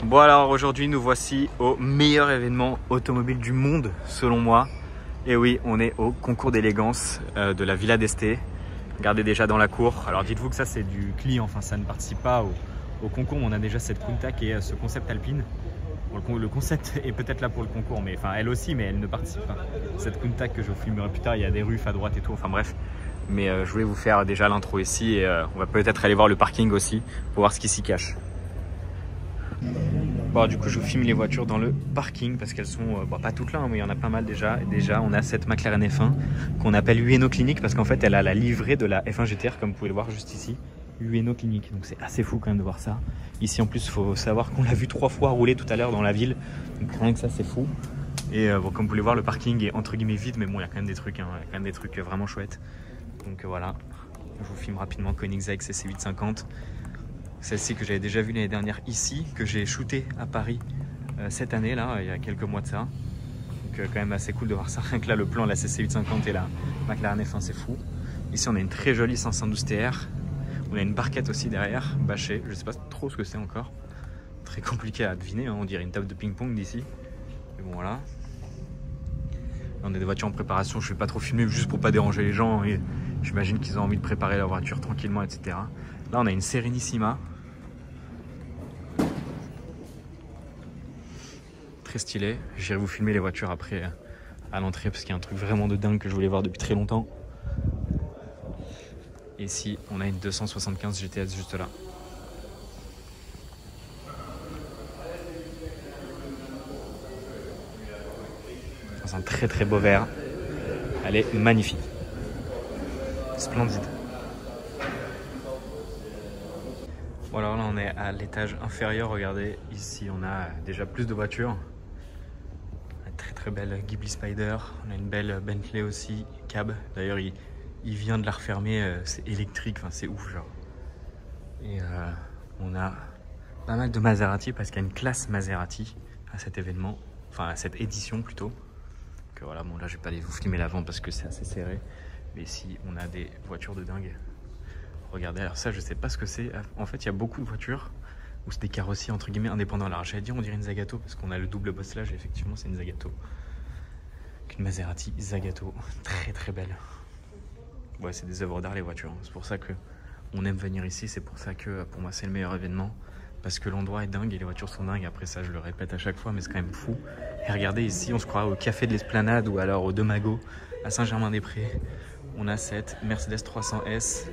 Bon alors aujourd'hui nous voici au meilleur événement automobile du monde selon moi. Et oui, on est au concours d'élégance de la Villa d'Este. Regardez déjà dans la cour. Alors dites-vous que ça c'est du client, enfin ça ne participe pas au concours. On a déjà cette Countach et ce concept alpine. Bon, le concept est peut-être là pour le concours, mais enfin elle aussi, mais elle ne participe pas. Cette Countach que je vous filmerai plus tard, il y a des rues à droite et tout, enfin bref. Mais je voulais vous faire déjà l'intro ici et on va peut-être aller voir le parking aussi pour voir ce qui s'y cache. Bon, du coup, je vous filme les voitures dans le parking parce qu'elles sont bon, pas toutes là, hein, mais il y en a pas mal déjà. Et déjà, on a cette McLaren F1 qu'on appelle Ueno Clinic parce qu'en fait, elle a la livrée de la F1 GTR, comme vous pouvez le voir juste ici. Ueno Clinic. Donc, c'est assez fou quand même de voir ça. Ici, en plus, il faut savoir qu'on l'a vu 3 fois rouler tout à l'heure dans la ville. Donc, rien que ça, c'est fou. Et bon, comme vous pouvez le voir, le parking est entre guillemets vide, mais bon, il y a quand même des trucs, hein, il y a quand même des trucs vraiment chouettes. Donc, voilà. Je vous filme rapidement Koenigsegg CC850. Celle-ci que j'avais déjà vue l'année dernière ici, que j'ai shooté à Paris cette année là, il y a quelques mois de ça. Donc quand même assez cool de voir ça. Rien que là le plan, la CC850 et la McLaren F1, c'est fou. Ici on a une très jolie 512 TR. On a une barquette aussi derrière, bâchée. Je sais pas trop ce que c'est encore. Très compliqué à deviner, hein. On dirait une table de ping-pong d'ici. Mais bon voilà. Là, on a des voitures en préparation, je ne vais pas trop filmer juste pour pas déranger les gens. Et j'imagine qu'ils ont envie de préparer leur voiture tranquillement, etc. Là on a une Serenissima. Très stylé. J'irai vous filmer les voitures après à l'entrée parce qu'il y a un truc vraiment de dingue que je voulais voir depuis très longtemps. Et ici, on a une 275 GTS juste là. Dans un très très beau vert. Elle est magnifique. Splendide. Bon alors là on est à l'étage inférieur. Regardez, ici on a déjà plus de voitures. Très belle Ghibli Spider, on a une belle Bentley aussi, cab. D'ailleurs il vient de la refermer, c'est électrique, enfin c'est ouf genre. Et on a pas mal de Maserati parce qu'il y a une classe Maserati à cet événement, enfin à cette édition plutôt. Donc voilà, bon là je vais pas aller vous filmer l'avant parce que c'est assez serré. Mais ici on a des voitures de dingue. Regardez, alors ça je sais pas ce que c'est. En fait il y a beaucoup de voitures où c'est des carrossiers entre guillemets indépendants. Alors j'allais dire on dirait une Zagato parce qu'on a le double bosselage et effectivement c'est une Zagato. Une Maserati Zagato, très très belle. Ouais, c'est des œuvres d'art les voitures. C'est pour ça que on aime venir ici. C'est pour ça que pour moi c'est le meilleur événement parce que l'endroit est dingue et les voitures sont dingues. Après ça je le répète à chaque fois mais c'est quand même fou. Et regardez ici on se croit au café de l'Esplanade ou alors au Demago à Saint-Germain-des-Prés. On a cette Mercedes 300S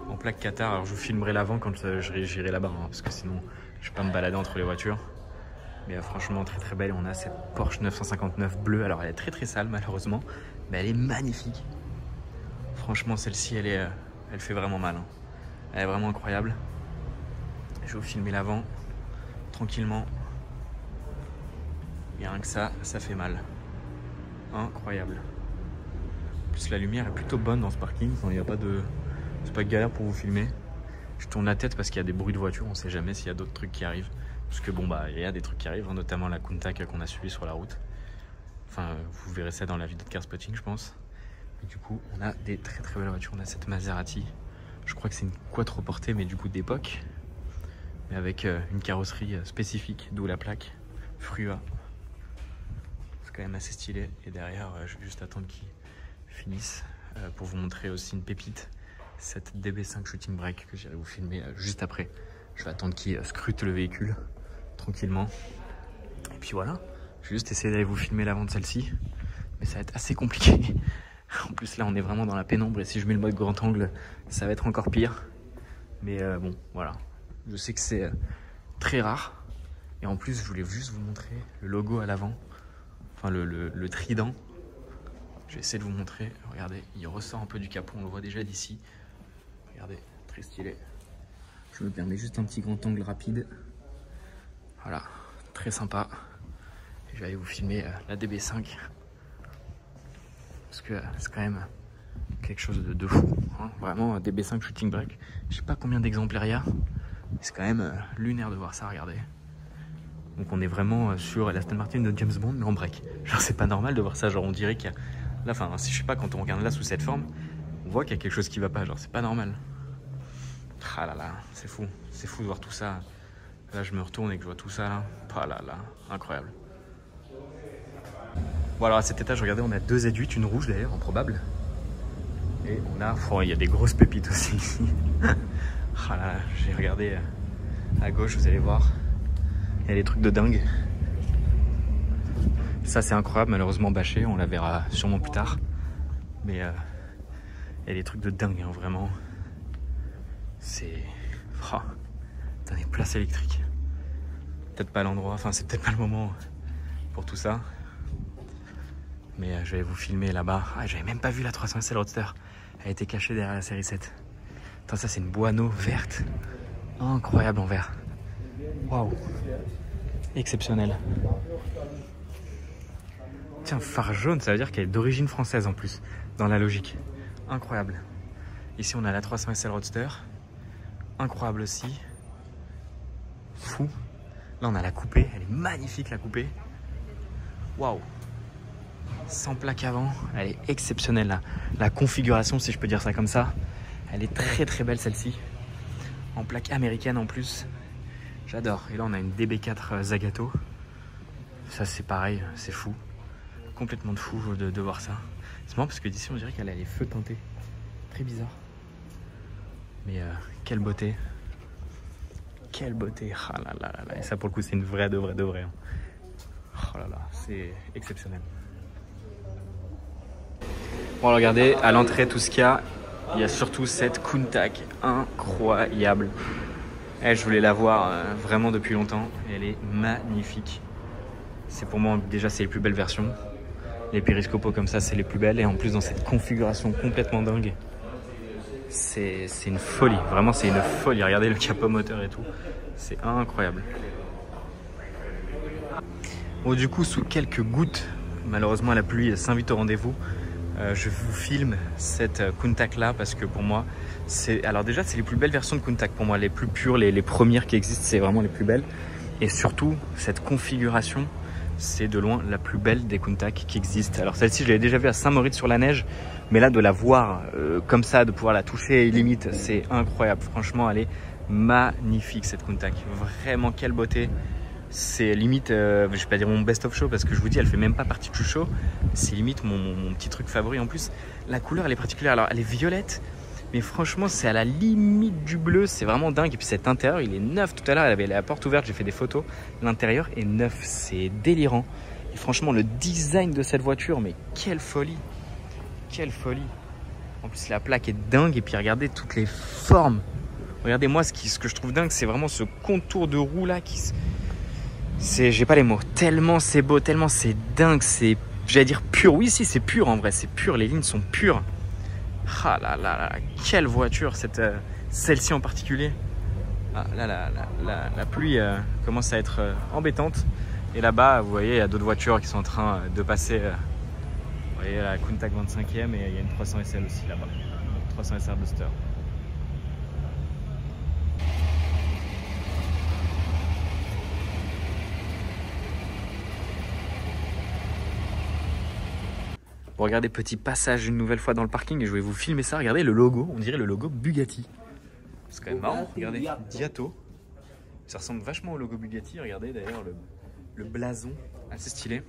en plaque Qatar. Alors je vous filmerai l'avant quand j'irai là-bas hein, parce que sinon je vais pas me balader entre les voitures. Mais franchement très très belle. On a cette Porsche 959 bleue. Alors elle est très très sale malheureusement, mais elle est magnifique. Franchement celle-ci elle fait vraiment mal. Hein. Elle est vraiment incroyable. Je vais vous filmer l'avant tranquillement. Et rien que ça fait mal. Incroyable. En plus la lumière est plutôt bonne dans ce parking. Il n'y a pas de... C'est pas galère pour vous filmer. Je tourne la tête parce qu'il y a des bruits de voiture. On sait jamais s'il y a d'autres trucs qui arrivent. Parce que bon bah il y a des trucs qui arrivent, hein, notamment la Countach qu'on a suivi sur la route. Enfin vous verrez ça dans la vidéo de car spotting je pense. Et du coup on a des très très belles voitures. On a cette Maserati. Je crois que c'est une quattroportée mais du coup d'époque. Mais avec une carrosserie spécifique, d'où la plaque Frua. C'est quand même assez stylé. Et derrière je vais juste attendre qu'ils finissent pour vous montrer aussi une pépite. Cette DB5 Shooting Brake que j'irai vous filmer juste après. Je vais attendre qu'ils scrutent le véhicule tranquillement. Et puis voilà, je vais juste essayer d'aller vous filmer l'avant de celle-ci. Mais ça va être assez compliqué. En plus là on est vraiment dans la pénombre et si je mets le mode grand angle, ça va être encore pire. Mais bon, voilà. Je sais que c'est très rare. Et en plus je voulais juste vous montrer le logo à l'avant. Enfin le trident. Je vais essayer de vous montrer. Regardez, il ressort un peu du capot, on le voit déjà d'ici. Regardez, très stylé. Je me permets juste un petit grand angle rapide. Voilà, très sympa. Et je vais aller vous filmer la DB5. Parce que c'est quand même quelque chose de fou. Hein. Vraiment, DB5 Shooting Brake. Je sais pas combien d'exemplaires il y a. Mais c'est quand même lunaire de voir ça, regardez. Donc on est vraiment sur l'Aston Martin de James Bond, mais en break. Genre c'est pas normal de voir ça. Genre on dirait qu'il y a... Là, enfin, je sais pas, quand on regarde là sous cette forme, on voit qu'il y a quelque chose qui va pas. Genre c'est pas normal. Ah là là, c'est fou de voir tout ça Là, je me retourne et que je vois tout ça là. Ah là là, incroyable. Bon, alors à cet étage, regardez, on a 2 Z8, une rouge d'ailleurs, improbable. Et on a, oh, il y a des grosses pépites aussi ici. Ah là là, j'ai regardé à gauche, vous allez voir. Il y a des trucs de dingue. Ça, c'est incroyable, malheureusement bâché, on la verra sûrement plus tard. Mais il y a des trucs de dingue, hein, vraiment. C'est... Oh, t'as des places électriques. Peut-être pas l'endroit, enfin c'est peut-être pas le moment pour tout ça. Mais je vais vous filmer là-bas. Ah, j'avais même pas vu la 300 SL Roadster. Elle était cachée derrière la série 7. Attends, ça c'est une Boano verte. Incroyable en vert. Waouh. Exceptionnel. Tiens, phare jaune, ça veut dire qu'elle est d'origine française en plus, dans la logique. Incroyable. Ici, on a la 300 SL Roadster. Incroyable aussi. Fou. Là, on a la coupée. Elle est magnifique, la coupée. Waouh. Sans plaque avant. Elle est exceptionnelle, là. La configuration, si je peux dire ça comme ça. Elle est très, très belle, celle-ci. En plaque américaine, en plus. J'adore. Et là, on a une DB4 Zagato. Ça, c'est pareil. C'est fou. Complètement de fou de voir ça. C'est marrant parce que d'ici on dirait qu'elle a les feux teintés. Très bizarre. Mais quelle beauté. Quelle beauté. Ah là là là là. Et ça pour le coup c'est une vraie de vraie. Hein. Oh là là, c'est exceptionnel. Bon alors, regardez, à l'entrée tout ce qu'il y a surtout cette Countach incroyable. Elle, je voulais la voir vraiment depuis longtemps. Et elle est magnifique. C'est pour moi déjà c'est les plus belles versions. Les périscopaux comme ça, c'est les plus belles. Et en plus, dans cette configuration complètement dingue, c'est une folie. Vraiment, c'est une folie. Regardez le capot moteur et tout. C'est incroyable. Bon, du coup, sous quelques gouttes, malheureusement, la pluie s'invite au rendez-vous. Je vous filme cette Countach là parce que pour moi, alors déjà, c'est les plus belles versions de Countach pour moi. Les plus pures, les premières qui existent, c'est vraiment les plus belles. Et surtout, cette configuration, c'est de loin la plus belle des Countach qui existent. Alors celle-ci, je l'avais déjà vue à Saint-Moritz-sur-la-Neige, mais là, de la voir comme ça, de pouvoir la toucher limite, c'est incroyable. Franchement, elle est magnifique cette Countach. Vraiment, quelle beauté. C'est limite, je vais pas dire mon best of show parce que je vous dis, elle fait même pas partie du show. C'est limite mon petit truc favori. En plus, la couleur, elle est particulière. Alors, elle est violette. Mais franchement, c'est à la limite du bleu, c'est vraiment dingue. Et puis cet intérieur, il est neuf. Tout à l'heure, elle avait la porte ouverte, j'ai fait des photos. L'intérieur est neuf, c'est délirant. Et franchement, le design de cette voiture, mais quelle folie. Quelle folie. En plus, la plaque est dingue. Et puis regardez toutes les formes. Regardez, moi, ce que je trouve dingue, c'est vraiment ce contour de roue là qui... J'ai pas les mots. Tellement c'est beau, tellement c'est dingue, c'est... J'allais dire pur. Oui, si, c'est pur en vrai, c'est pur. Les lignes sont pures. Ah là là là, quelle voiture, celle-ci en particulier. Ah, là, la pluie commence à être embêtante. Et là-bas, vous voyez, il y a d'autres voitures qui sont en train de passer. Vous voyez la Countach 25e et il y a une 300 SL aussi là-bas. 300 SR Booster. Bon, regardez, petit passage une nouvelle fois dans le parking et je vais vous filmer ça. Regardez le logo, on dirait le logo Bugatti. C'est quand même marrant, regardez, Diato. Ça ressemble vachement au logo Bugatti. Regardez d'ailleurs le blason, assez stylé.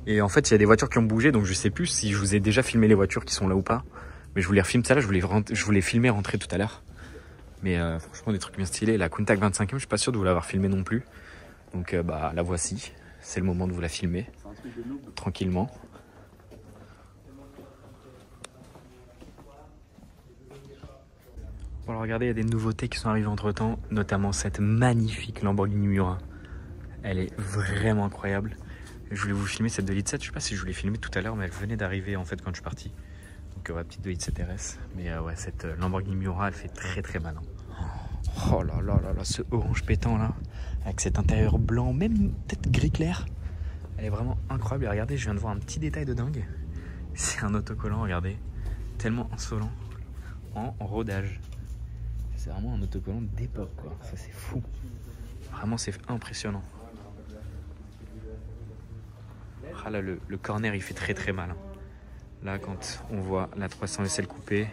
Et en fait, il y a des voitures qui ont bougé, donc je sais plus si je vous ai déjà filmé les voitures qui sont là ou pas. Mais je vous les refilme ça là, je voulais filmer rentrer tout à l'heure. Mais franchement, des trucs bien stylés. La Countach 25e, je suis pas sûr de vous l'avoir filmé non plus. Donc bah la voici. C'est le moment de vous la filmer tranquillement. Bon, alors regardez, il y a des nouveautés qui sont arrivées entre temps, notamment cette magnifique Lamborghini Miura. Elle est vraiment incroyable. Je voulais vous filmer cette 2,7 litres. Je sais pas si je vous l'ai filmé tout à l'heure, mais elle venait d'arriver en fait quand je suis parti. Donc la petite 2,7 litres RS. Mais ouais, cette Lamborghini Miura, elle fait très très mal. Oh là là là là, ce orange pétant là, avec cet intérieur blanc, même peut-être gris clair. Elle est vraiment incroyable. Et regardez, je viens de voir un petit détail de dingue. C'est un autocollant, regardez. Tellement insolent. En rodage. C'est vraiment un autocollant d'époque, quoi. Ça, c'est fou. Vraiment, c'est impressionnant. Ah là, le corner, il fait très très mal. Là, quand on voit la 300 SL coupée,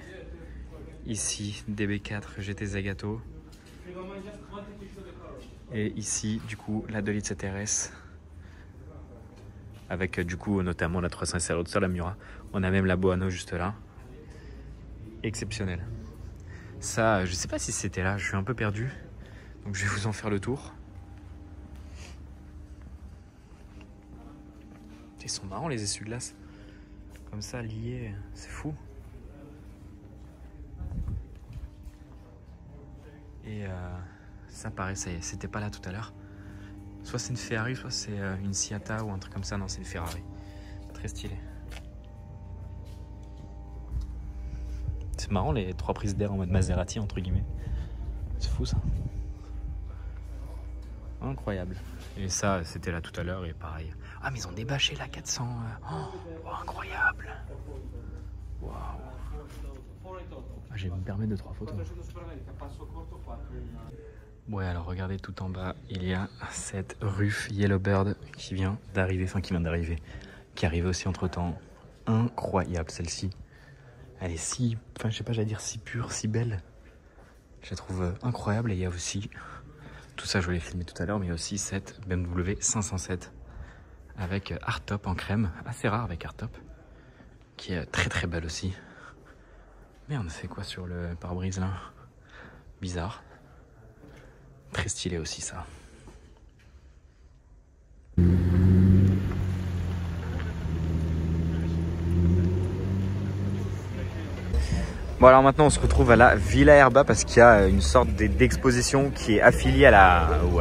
ici, DB4 GT Zagato. Et ici, du coup, la 2 litres CTRS. Avec du coup, notamment la 300 SR sur la Miura. On a même la Boano juste là. Exceptionnel. Ça, je sais pas si c'était là, je suis un peu perdu. Donc je vais vous en faire le tour. Ils sont marrants les essuie-glaces. Comme ça, liés, c'est fou. Et ça pareil, ça y est, c'était pas là tout à l'heure. Soit c'est une Ferrari, soit c'est une Siata ou un truc comme ça. Non, c'est une Ferrari. Très stylé. C'est marrant les 3 prises d'air en mode Maserati entre guillemets. C'est fou ça. Incroyable. Et ça, c'était là tout à l'heure et pareil. Ah mais ils ont débâché la 400. Oh, incroyable. Waouh. Ah, je vais me permettre de 3 photos. Ouais, alors regardez tout en bas, il y a cette Ruf Yellowbird qui vient d'arriver, qui arrive aussi entre temps. Incroyable celle-ci. Elle est si, je sais pas, j'allais dire si pure, si belle. Je la trouve incroyable. Et il y a aussi, tout ça je voulais filmer tout à l'heure, mais il y a aussi cette BMW 507 avec hardtop en crème, assez rare avec hardtop, qui est très très belle aussi. Merde, c'est quoi sur le pare-brise là? Bizarre. Très stylé aussi ça. Bon alors maintenant on se retrouve à la Villa Erba parce qu'il y a une sorte d'exposition qui est affiliée à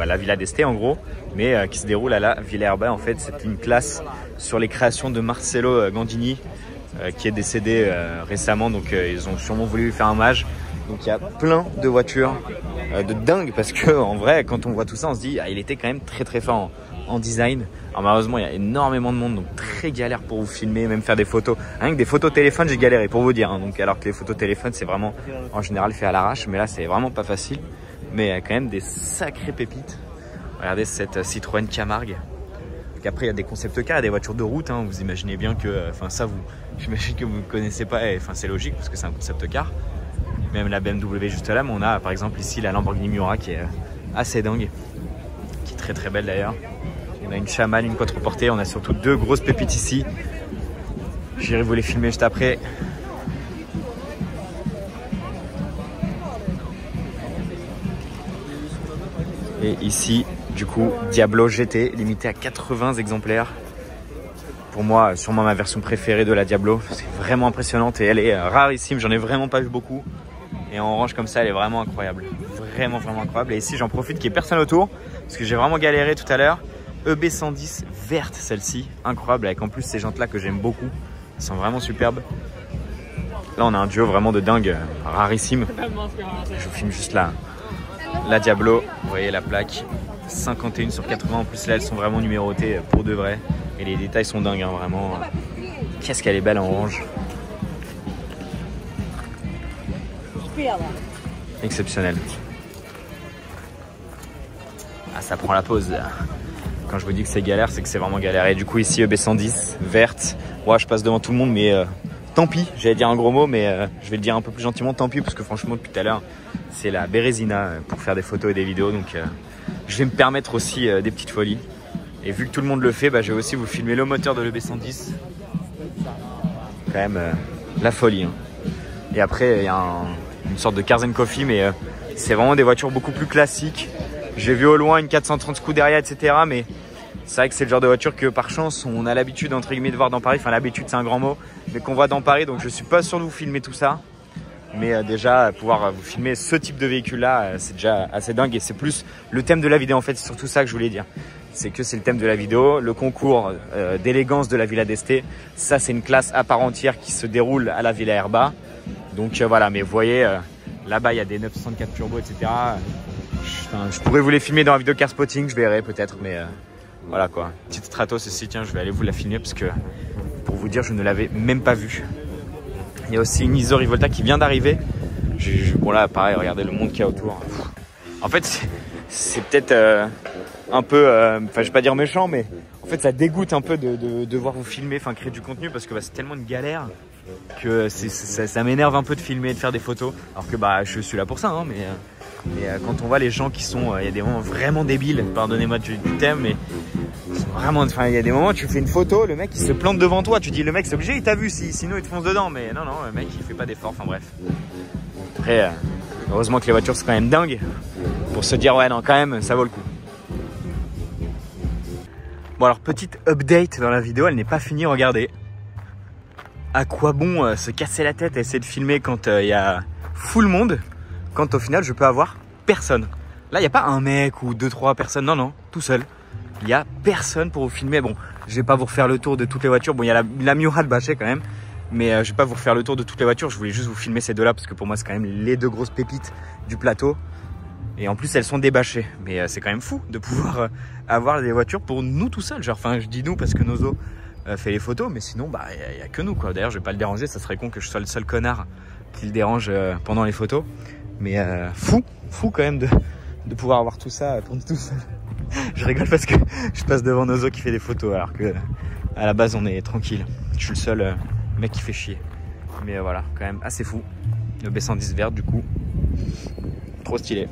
la Villa d'Este en gros, mais qui se déroule à la Villa Erba. En fait c'est une classe sur les créations de Marcello Gandini qui est décédé récemment, donc ils ont sûrement voulu lui faire un hommage. Donc il y a plein de voitures de dingue parce que en vrai quand on voit tout ça on se dit il était quand même très très fort en design. Alors malheureusement il y a énormément de monde donc très galère pour vous filmer, même faire des photos. Rien que des photos téléphone j'ai galéré pour vous dire hein. Donc alors que les photos téléphone c'est vraiment en général fait à l'arrache, mais là c'est vraiment pas facile. Mais il y a quand même des sacrées pépites. Regardez cette Citroën Camargue. Après il y a des concept cars, des voitures de route hein. Vous imaginez bien que, ça j'imagine que vous ne connaissez pas, c'est logique parce que c'est un concept car. Même la BMW juste là, mais on a par exemple ici la Lamborghini Miura qui est assez dingue, qui est très très belle d'ailleurs. On a une Chaman, une quattroportée, on a surtout 2 grosses pépites ici. J'irai vous les filmer juste après. Et ici, du coup, Diablo GT, limité à 80 exemplaires. Pour moi, sûrement ma version préférée de la Diablo. C'est vraiment impressionnante et elle est rarissime, j'en ai vraiment pas vu beaucoup. Et en orange comme ça, elle est vraiment incroyable. Vraiment, vraiment incroyable. Et ici, j'en profite qu'il n'y ait personne autour. Parce que j'ai vraiment galéré tout à l'heure. EB110 verte, celle-ci. Incroyable. Avec en plus ces jantes-là que j'aime beaucoup. Elles sont vraiment superbes. Là, on a un duo vraiment de dingue. Rarissime. Je vous filme juste la Diablo. Vous voyez la plaque. 51 sur 80. En plus, là, elles sont vraiment numérotées pour de vrai. Et les détails sont dingues, hein, vraiment. Qu'est-ce qu'elle est belle en orange. Exceptionnel. Ah, ça prend la pause. Quand je vous dis que c'est galère, c'est que c'est vraiment galère. Et du coup ici EB110 verte. Ouais, je passe devant tout le monde, mais tant pis. J'allais dire un gros mot, mais je vais le dire un peu plus gentiment. Tant pis, parce que franchement depuis tout à l'heure, c'est la Bérésina pour faire des photos et des vidéos. Donc je vais me permettre aussi des petites folies. Et vu que tout le monde le fait, je vais aussi vous filmer le moteur de l'EB110. Quand même la folie. Hein. Et après il y a une sorte de Cars & Coffee, mais c'est vraiment des voitures beaucoup plus classiques. J'ai vu au loin une 430 Scuderia, etc. Mais c'est vrai que c'est le genre de voiture que par chance on a l'habitude entre guillemets de voir dans Paris. Enfin l'habitude c'est un grand mot, mais qu'on voit dans Paris. Donc je suis pas sûr de vous filmer tout ça. Mais déjà pouvoir vous filmer ce type de véhicule là, c'est déjà assez dingue. Et c'est plus le thème de la vidéo en fait, c'est surtout ça que je voulais dire. C'est que c'est le thème de la vidéo, le concours d'élégance de la Villa d'Este. Ça c'est une classe à part entière qui se déroule à la Villa Erba. Donc voilà, mais vous voyez, là-bas il y a des 964 turbo, etc. Je pourrais vous les filmer dans la vidéo car spotting, je verrai peut-être, mais voilà quoi. Petite Stratos ici, tiens, je vais aller vous la filmer parce que pour vous dire, je ne l'avais même pas vue. Il y a aussi une Iso Rivolta qui vient d'arriver. Bon là, pareil, regardez le monde qu'il y a autour. En fait, c'est peut-être un peu, je vais pas dire méchant, mais en fait ça dégoûte un peu de devoir vous filmer, créer du contenu parce que c'est tellement une galère que ça m'énerve un peu de filmer et de faire des photos. Alors que je suis là pour ça, hein, mais Mais quand on voit les gens qui sont, il y a des moments vraiment débiles, pardonnez-moi du thème, mais vraiment, enfin il y a des moments où tu fais une photo, le mec il se plante devant toi, tu dis le mec c'est obligé, il t'a vu, sinon il te fonce dedans, mais non, le mec il fait pas d'effort, enfin bref. Après, heureusement que les voitures sont quand même dingues pour se dire ouais non quand même ça vaut le coup. Bon alors petite update dans la vidéo, elle n'est pas finie, regardez. À quoi bon se casser la tête et essayer de filmer quand il y a full monde, quand au final je peux avoir personne. Là il n'y a pas un mec ou 2-3 personnes, non, tout seul. Il n'y a personne pour vous filmer. Bon, je vais pas vous refaire le tour de toutes les voitures. Bon, il y a la Miura de Bachet quand même. Mais je vais pas vous refaire le tour de toutes les voitures. Je voulais juste vous filmer ces deux-là parce que pour moi, c'est quand même les deux grosses pépites du plateau. Et en plus, elles sont débâchées. Mais c'est quand même fou de pouvoir avoir des voitures pour nous tout seuls. Genre, enfin, je dis nous parce que Nozo fait les photos. Mais sinon, bah, il n'y a que nous, quoi. D'ailleurs, je vais pas le déranger. Ça serait con que je sois le seul connard qui le dérange pendant les photos. Mais fou quand même de pouvoir avoir tout ça pour nous tout seuls. Je rigole parce que je passe devant Nozo qui fait des photos alors que à la base on est tranquille. Je suis le seul mec qui fait chier. Mais voilà, quand même assez fou. Le B110 vert du coup. Trop stylé.